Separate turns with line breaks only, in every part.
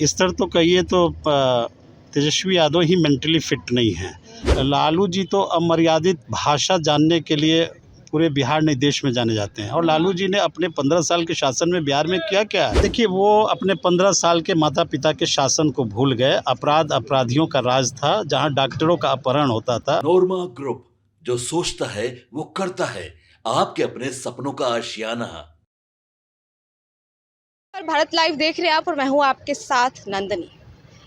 इस तरह तो कहिए तो तेजस्वी यादव ही मेंटली फिट नहीं है। लालू जी तो अमर्यादित भाषा जानने के लिए पूरे बिहार नहीं देश में जाने जाते हैं। और लालू जी ने अपने 15 साल के शासन में बिहार में क्या क्या है, देखिए वो अपने 15 साल के माता पिता के शासन को भूल गए। अपराध अपराधियों का राज था, जहां डॉक्टरों का अपहरण होता था।
नोरमा ग्रुप, जो सोचता है वो करता है, आपके अपने सपनों का आशियाना।
और भारत लाइव देख रहे हैं आप, और मैं हूं आपके साथ नंदनी।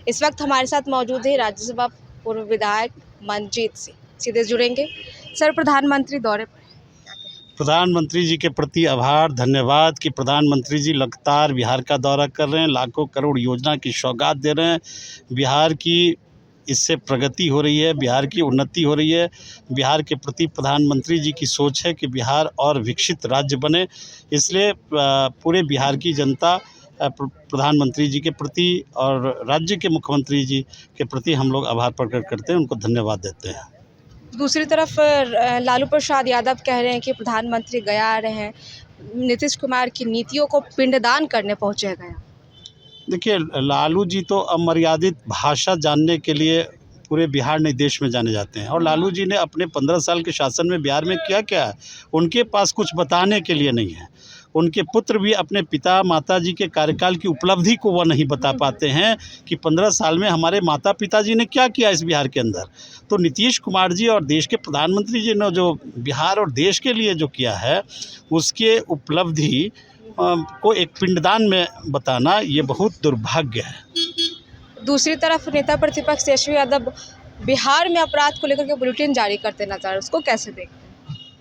इस वक्त हमारे साथ मौजूद है राज्यसभा पूर्व विधायक मनजीत सिंह। सीधे जुड़ेंगे सर, प्रधानमंत्री दौरे पर।
प्रधानमंत्री जी के प्रति आभार, धन्यवाद कि प्रधानमंत्री जी लगातार बिहार का दौरा कर रहे हैं, लाखों करोड़ योजना की सौगात दे रहे हैं। बिहार की इससे प्रगति हो रही है, बिहार की उन्नति हो रही है। बिहार के प्रति प्रधानमंत्री जी की सोच है कि बिहार और विकसित राज्य बने। इसलिए पूरे बिहार की जनता प्रधानमंत्री जी के प्रति और राज्य के मुख्यमंत्री जी के प्रति हम लोग आभार प्रकट करते हैं, उनको धन्यवाद देते हैं।
दूसरी तरफ लालू प्रसाद यादव कह रहे हैं कि प्रधानमंत्री गया आ रहे हैं, नीतीश कुमार की नीतियों को पिंडदान करने पहुंचे गया।
देखिए, लालू जी तो अमर्यादित भाषा जानने के लिए पूरे बिहार नहीं देश में जाने जाते हैं। और लालू जी ने अपने 15 साल के शासन में बिहार में क्या क्या है, उनके पास कुछ बताने के लिए नहीं है। उनके पुत्र भी अपने पिता माता जी के कार्यकाल की उपलब्धि को वह नहीं बता पाते हैं कि 15 साल में हमारे माता पिता जी ने क्या किया इस बिहार के अंदर। तो नीतीश कुमार जी और देश के प्रधानमंत्री जी ने जो बिहार और देश के लिए जो किया है, उसके उपलब्धि को एक पिंडदान में बताना ये बहुत दुर्भाग्य है।
दूसरी तरफ नेता प्रतिपक्ष तेजस्वी यादव बिहार में अपराध को लेकर के बुलेटिन जारी करते नजर आ रहे हैं, उसको कैसे देखते हैं?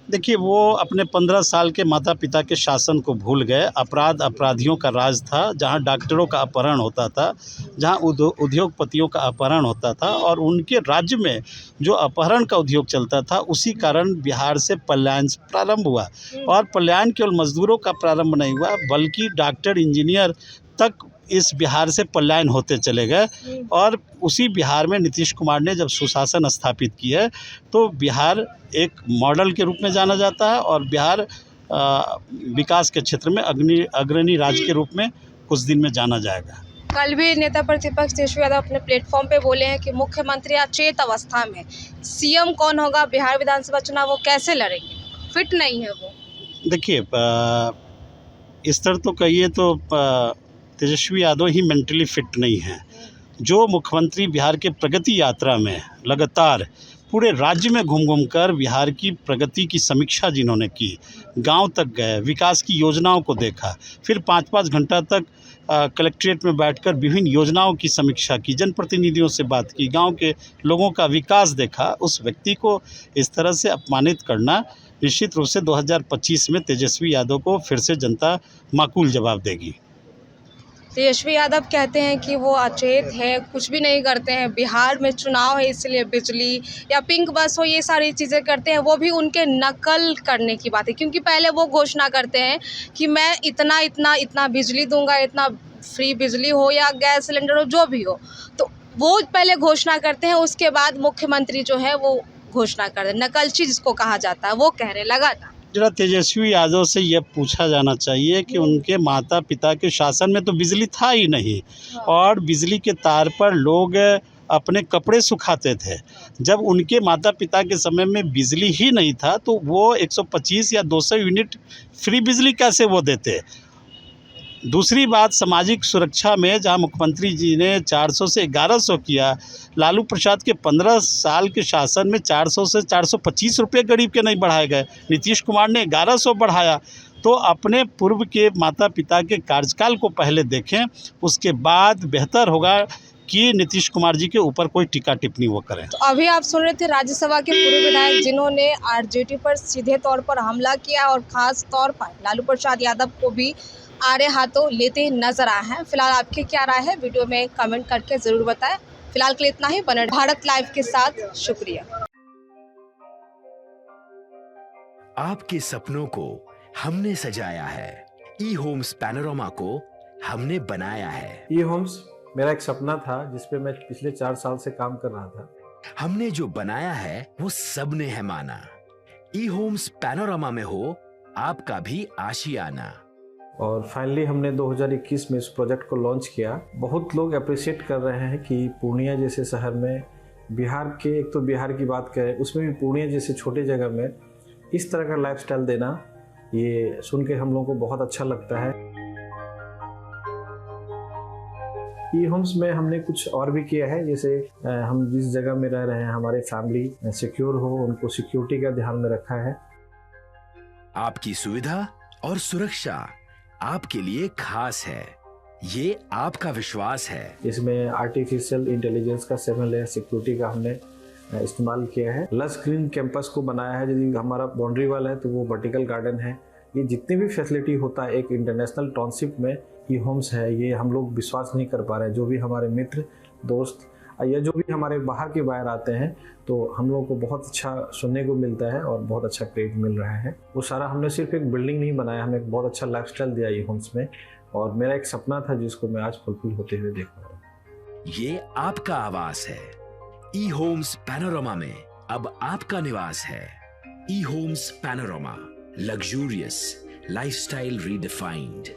देखिए, वो अपने 15 साल के माता पिता के शासन को भूल गए। अपराध अपराधियों का राज था, जहां डॉक्टरों का अपहरण होता था, जहां उद्योगपतियों का अपहरण होता था। और उनके राज्य में जो अपहरण का उद्योग चलता था, उसी कारण बिहार से पलायन प्रारंभ हुआ। और पलायन केवल मजदूरों का प्रारंभ नहीं हुआ, बल्कि डॉक्टर इंजीनियर तक इस बिहार से पलायन होते चले गए। और उसी बिहार में नीतीश कुमार ने जब सुशासन स्थापित किया है, तो बिहार एक मॉडल के रूप में जाना जाता है। और बिहार विकास के क्षेत्र में अग्रणी राज्य के रूप में कुछ दिन में जाना जाएगा।
कल भी नेता प्रतिपक्ष तेजस्वी यादव अपने प्लेटफॉर्म पे बोले हैं कि मुख्यमंत्री अचेत अवस्था में, सीएम कौन होगा, बिहार विधानसभा चुनाव वो कैसे लड़ेंगे, फिट नहीं है वो।
देखिए, इस तरह तो कहिए तो तेजस्वी यादव ही मेंटली फिट नहीं है। जो मुख्यमंत्री बिहार के प्रगति यात्रा में लगातार पूरे राज्य में घूम कर बिहार की प्रगति की समीक्षा जिन्होंने की, गांव तक गए, विकास की योजनाओं को देखा, फिर 5-5 घंटा तक कलेक्ट्रेट में बैठकर विभिन्न योजनाओं की समीक्षा की, जनप्रतिनिधियों से बात की, गांव के लोगों का विकास देखा, उस व्यक्ति को इस तरह से अपमानित करना निश्चित रूप से 2025 में तेजस्वी यादव को फिर से जनता माकूल जवाब देगी।
तेजस्वी यादव कहते हैं कि वो अचेत है, कुछ भी नहीं करते हैं, बिहार में चुनाव है इसलिए बिजली या पिंक बस हो ये सारी चीज़ें करते हैं। वो भी उनके नकल करने की बात है, क्योंकि पहले वो घोषणा करते हैं कि मैं इतना इतना इतना बिजली दूंगा, इतना फ्री बिजली हो या गैस सिलेंडर हो, जो भी हो, तो वो पहले घोषणा करते हैं, उसके बाद मुख्यमंत्री जो है वो घोषणा कर दे। नकलची जिसको कहा जाता है, वो कह रहे लगातार।
जरा तेजस्वी यादव से यह पूछा जाना चाहिए कि उनके माता पिता के शासन में तो बिजली था ही नहीं, और बिजली के तार पर लोग अपने कपड़े सुखाते थे। जब उनके माता पिता के समय में बिजली ही नहीं था, तो वो 125 या 200 यूनिट फ्री बिजली कैसे वो देते। दूसरी बात, सामाजिक सुरक्षा में जहां मुख्यमंत्री जी ने 400 से 1100 किया, लालू प्रसाद के 15 साल के शासन में 400 से 425 रुपये गरीब के नहीं बढ़ाए गए। नीतीश कुमार ने 1100 बढ़ाया। तो अपने पूर्व के माता पिता के कार्यकाल को पहले देखें, उसके बाद बेहतर होगा कि नीतीश कुमार जी के ऊपर कोई टीका टिप्पणी वो करें।
तो अभी आप सुन रहे थे राज्यसभा के पूर्व विधायक जिन्होंने आरजेडी पर सीधे तौर पर हमला किया, और खास तौर पर लालू प्रसाद यादव को भी आड़े हाथों लेते नजर आए हैं। फिलहाल आपकी क्या राय है, वीडियो में कमेंट करके जरूर बताएं। फिलहाल के लिए इतना ही। बने भारत लाइव के साथ, शुक्रिया।
आपके सपनों को हमने सजाया है, ई होम्स पैनोरामा को हमने बनाया है।
ई होम्स मेरा एक सपना था, जिसपे मैं पिछले 4 साल से काम कर रहा था।
हमने जो बनाया है वो सबने है माना। ई होम्स पैनोरामा में हो आपका भी आशियाना।
और फाइनली हमने 2021 में इस प्रोजेक्ट को लॉन्च किया। बहुत लोग अप्रिशिएट कर रहे हैं कि पूर्णिया जैसे शहर में, बिहार के, एक तो बिहार की बात करें उसमें भी पूर्णिया जैसे छोटे जगह में इस तरह का लाइफस्टाइल देना, ये सुन के हम लोगों को बहुत अच्छा लगता है। ई होम्स में हमने कुछ और भी किया है, जैसे हम जिस जगह में रह रहे हैं हमारे फैमिली सिक्योर हो, उनको सिक्योरिटी का ध्यान में रखा है।
आपकी सुविधा और सुरक्षा आपके लिए खास है, ये आपका विश्वास है।
इसमें आर्टिफिशियल इंटेलिजेंस का 7 लेयर सिक्योरिटी का हमने इस्तेमाल किया है। लश ग्रीन कैंपस को बनाया है। यदि हमारा बाउंड्री वाल है तो वो वर्टिकल गार्डन है। ये जितनी भी फैसिलिटी होता है एक इंटरनेशनल टाउनशिप में ई होम्स है, ये हम लोग विश्वास नहीं कर पा रहे हैं। जो भी हमारे मित्र दोस्त या जो भी हमारे बाहर के बाहर आते हैं तो हम लोगों को बहुत अच्छा सुनने को मिलता है और बहुत अच्छा क्रेडिट मिल रहा है। वो सारा हमने सिर्फ एक बिल्डिंग नहीं बनाया, हमें एक बहुत अच्छा लाइफस्टाइल दिया ई होम्स में, और मेरा एक सपना था जिसको मैं आज फुलफिल होते हुए देख रहा हूँ।
ये आपका आवास है। ई होम्स पैनोरामा में अब आपका निवास है। E Homes Panorama, luxurious lifestyle redefined.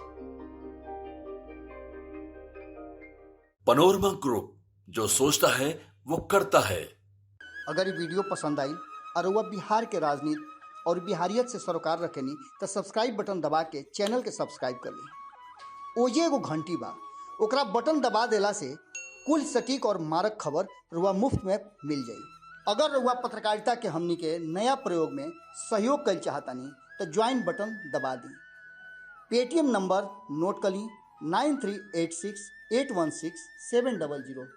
Panorama group, जो सोचता है वो करता है।
अगर ये वीडियो पसंद आई और वह बिहार के राजनीति और बिहारियत से सरोकार रखेनी तो सब्सक्राइब बटन दबा के चैनल के सब्सक्राइब कर ली। ओजे एगो घंटी बा, ओकरा बटन दबा देला से कुल सटीक और मारक खबर रुआ मुफ्त में मिल जाई। अगर रुआ पत्रकारिता के हमनी के नया प्रयोग में सहयोग कर चाहतानी तो ज्वाइन बटन दबा दी। पेटीएम नंबर नोट कर ली 9386816700।